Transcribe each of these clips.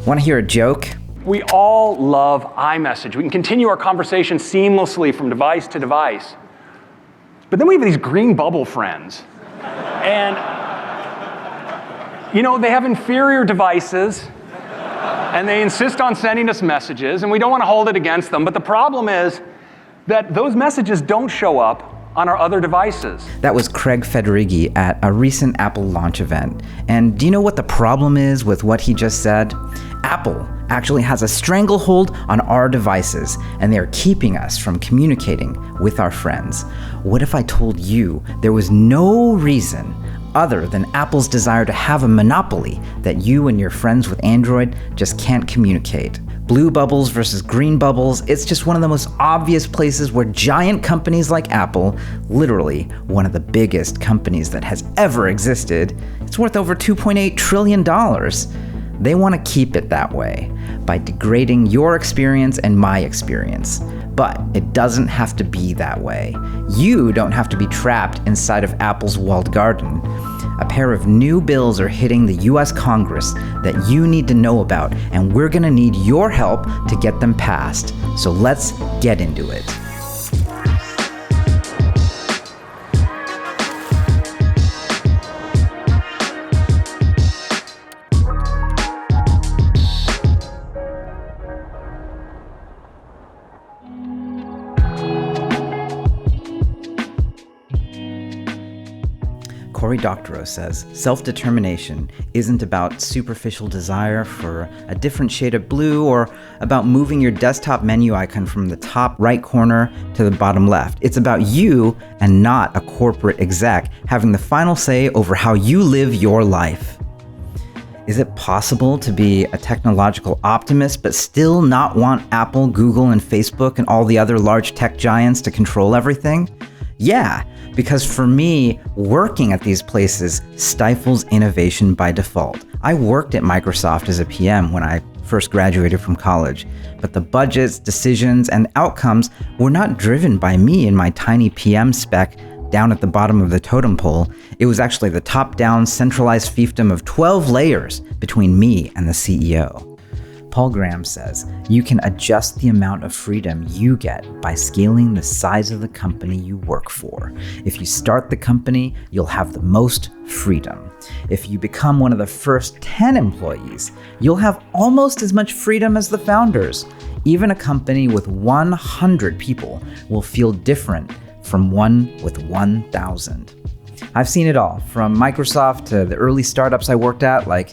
Want to hear a joke? We all love iMessage. We can continue our conversation seamlessly from device to device. But then we have these green bubble friends. And, they have inferior devices, and they insist on sending us messages, and we don't want to hold it against them. But the problem is that those messages don't show up on our other devices. That was Craig Federighi at a recent Apple launch event. And do you know what the problem is with what he just said? Apple actually has a stranglehold on our devices, and they are keeping us from communicating with our friends. What if I told you there was no reason other than Apple's desire to have a monopoly that you and your friends with Android just can't communicate? Blue bubbles versus green bubbles, it's just one of the most obvious places where giant companies like Apple, literally one of the biggest companies that has ever existed, it's worth over $2.8 trillion. They want to keep it that way by degrading your experience and my experience. But it doesn't have to be that way. You don't have to be trapped inside of Apple's walled garden. A pair of new bills are hitting the US Congress that you need to know about, and we're gonna need your help to get them passed. So let's get into it. Cory Doctorow says, self-determination isn't about superficial desire for a different shade of blue or about moving your desktop menu icon from the top right corner to the bottom left. It's about you and not a corporate exec having the final say over how you live your life. Is it possible to be a technological optimist but still not want Apple, Google, and Facebook and all the other large tech giants to control everything? Yeah, because for me, working at these places stifles innovation by default. I worked at Microsoft as a PM when I first graduated from college, but the budgets, decisions, and outcomes were not driven by me and my tiny PM spec down at the bottom of the totem pole. It was actually the top-down centralized fiefdom of 12 layers between me and the CEO. Paul Graham says, you can adjust the amount of freedom you get by scaling the size of the company you work for. If you start the company, you'll have the most freedom. If you become one of the first 10 employees, you'll have almost as much freedom as the founders. Even a company with 100 people will feel different from one with 1,000. I've seen it all, from Microsoft to the early startups I worked at, like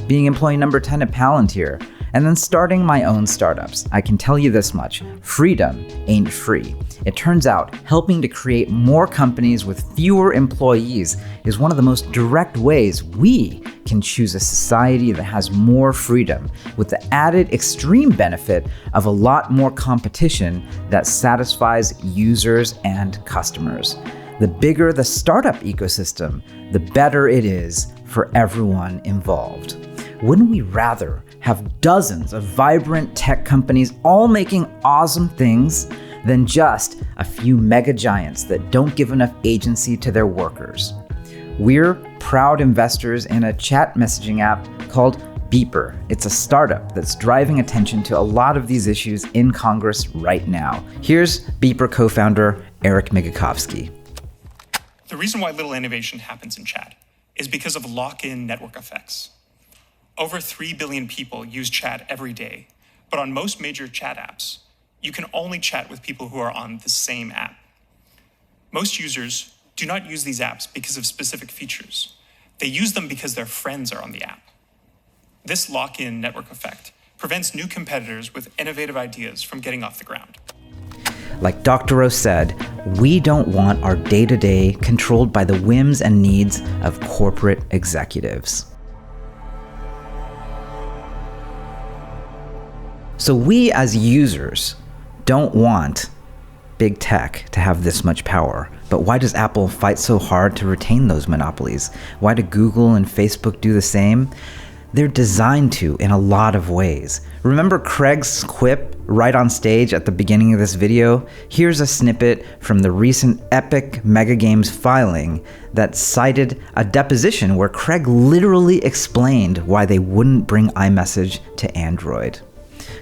being employee number 10 at Palantir, and then starting my own startups. I can tell you this much, freedom ain't free. It turns out helping to create more companies with fewer employees is one of the most direct ways we can choose a society that has more freedom, with the added extreme benefit of a lot more competition that satisfies users and customers. The bigger the startup ecosystem, the better it is for everyone involved. Wouldn't we rather have dozens of vibrant tech companies all making awesome things than just a few mega giants that don't give enough agency to their workers? We're proud investors in a chat messaging app called Beeper. It's a startup that's driving attention to a lot of these issues in Congress right now. Here's Beeper co-founder Eric Migakovsky. The reason why little innovation happens in chat is because of lock-in network effects. Over 3 billion people use chat every day, but on most major chat apps, you can only chat with people who are on the same app. Most users do not use these apps because of specific features. They use them because their friends are on the app. This lock-in network effect prevents new competitors with innovative ideas from getting off the ground. Like Doctorow said, we don't want our day-to-day controlled by the whims and needs of corporate executives. So we as users don't want big tech to have this much power. But why does Apple fight so hard to retain those monopolies? Why do Google and Facebook do the same? They're designed to in a lot of ways. Remember Craig's quip right on stage at the beginning of this video? Here's a snippet from the recent Epic Mega Games filing that cited a deposition where Craig literally explained why they wouldn't bring iMessage to Android.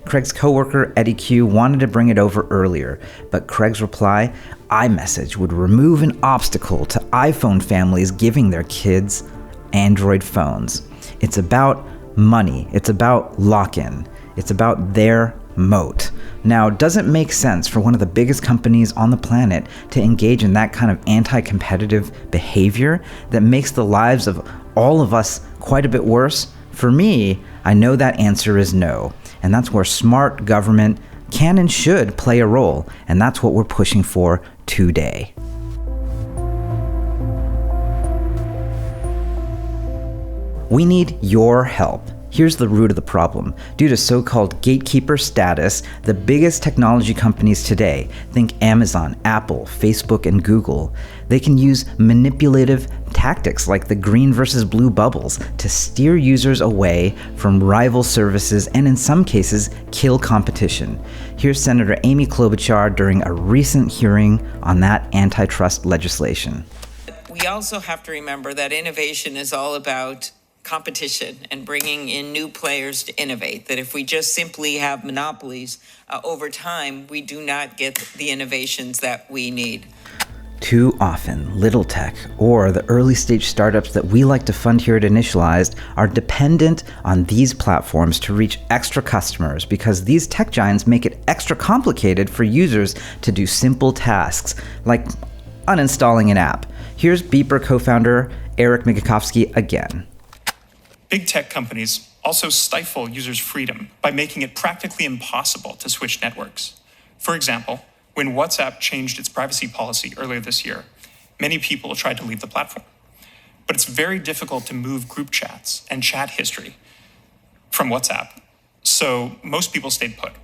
Craig's coworker Eddie Q wanted to bring it over earlier, but Craig's reply, iMessage would remove an obstacle to iPhone families giving their kids Android phones. It's about money. It's about lock-in. It's about their moat. Now, does it make sense for one of the biggest companies on the planet to engage in that kind of anti-competitive behavior that makes the lives of all of us quite a bit worse? For me, I know that answer is no. And that's where smart government can and should play a role. And that's what we're pushing for today. We need your help. Here's the root of the problem. Due to so-called gatekeeper status, the biggest technology companies today, think Amazon, Apple, Facebook, and Google, they can use manipulative tactics like the green versus blue bubbles to steer users away from rival services and in some cases, kill competition. Here's Senator Amy Klobuchar during a recent hearing on that antitrust legislation. We also have to remember that innovation is all about competition and bringing in new players to innovate, that if we just simply have monopolies over time, we do not get the innovations that we need. Too often, little tech, or the early stage startups that we like to fund here at Initialized, are dependent on these platforms to reach extra customers because these tech giants make it extra complicated for users to do simple tasks, like uninstalling an app. Here's Beeper co-founder Eric Migakovsky again. Big tech companies also stifle users' freedom by making it practically impossible to switch networks. For example, when WhatsApp changed its privacy policy earlier this year, many people tried to leave the platform. But it's very difficult to move group chats and chat history from WhatsApp, so most people stayed put.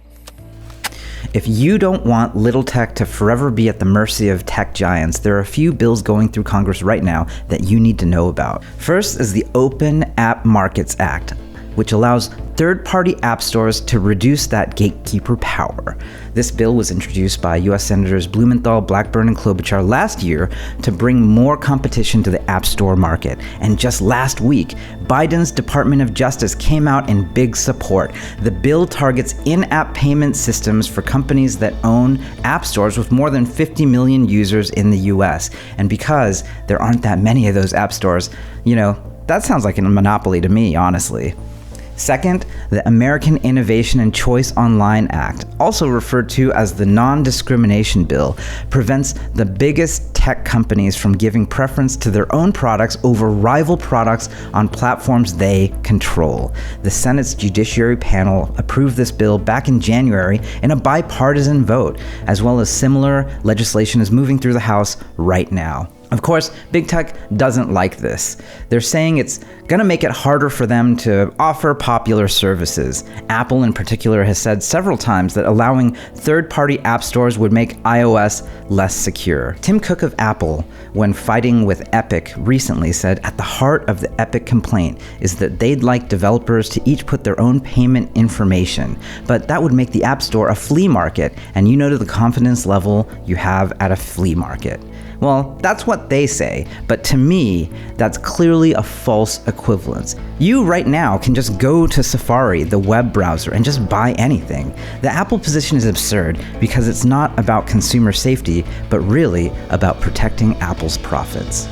If you don't want little tech to forever be at the mercy of tech giants, there are a few bills going through Congress right now that you need to know about. First is the Open App Markets Act, which allows third-party app stores to reduce that gatekeeper power. This bill was introduced by U.S. Senators Blumenthal, Blackburn, and Klobuchar last year to bring more competition to the app store market. And just last week, Biden's Department of Justice came out in big support. The bill targets in-app payment systems for companies that own app stores with more than 50 million users in the U.S. And because there aren't that many of those app stores, that sounds like a monopoly to me, honestly. Second, the American Innovation and Choice Online Act, also referred to as the Non-Discrimination Bill, prevents the biggest tech companies from giving preference to their own products over rival products on platforms they control. The Senate's Judiciary Panel approved this bill back in January in a bipartisan vote, as well as similar legislation is moving through the House right now. Of course, big tech doesn't like this. They're saying it's going to make it harder for them to offer popular services. Apple in particular has said several times that allowing third-party app stores would make iOS less secure. Tim Cook of Apple, when fighting with Epic recently, said at the heart of the Epic complaint is that they'd like developers to each put their own payment information, but that would make the App Store a flea market, and to the confidence level you have at a flea market. Well, that's what they say, but to me, that's clearly a false equivalence. You right now can just go to Safari, the web browser, and just buy anything. The Apple position is absurd because it's not about consumer safety, but really about protecting Apple's profits.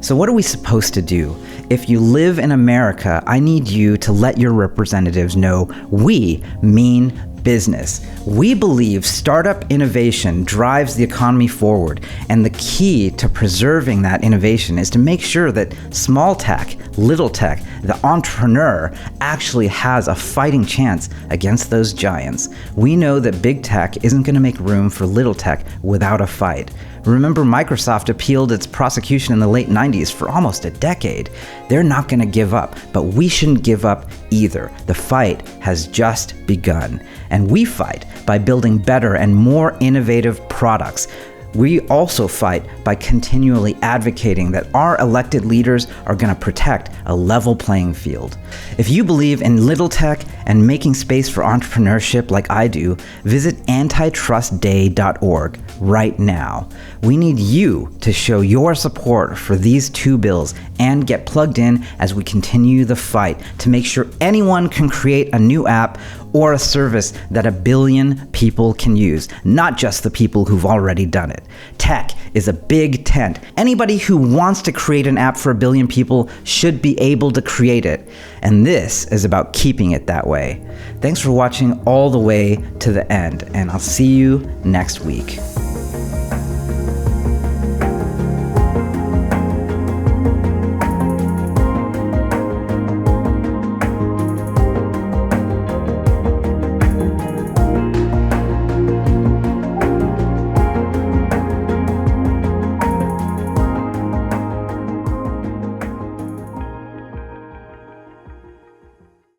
So what are we supposed to do? If you live in America, I need you to let your representatives know we mean business. We believe startup innovation drives the economy forward, and the key to preserving that innovation is to make sure that small tech, little tech, the entrepreneur actually has a fighting chance against those giants. We know that big tech isn't going to make room for little tech without a fight. Remember, Microsoft appealed its prosecution in the late 90s for almost a decade. They're not going to give up, but we shouldn't give up either. The fight has just begun. And we fight by building better and more innovative products. We also fight by continually advocating that our elected leaders are going to protect a level playing field. If you believe in little tech and making space for entrepreneurship like I do, visit antitrustday.org right now. We need you to show your support for these two bills and get plugged in as we continue the fight to make sure anyone can create a new app or a service that 1 billion people can use, not just the people who've already done it. Tech is a big tent. Anybody who wants to create an app for 1 billion people should be able to create it. And this is about keeping it that way. Thanks for watching all the way to the end, and I'll see you next week.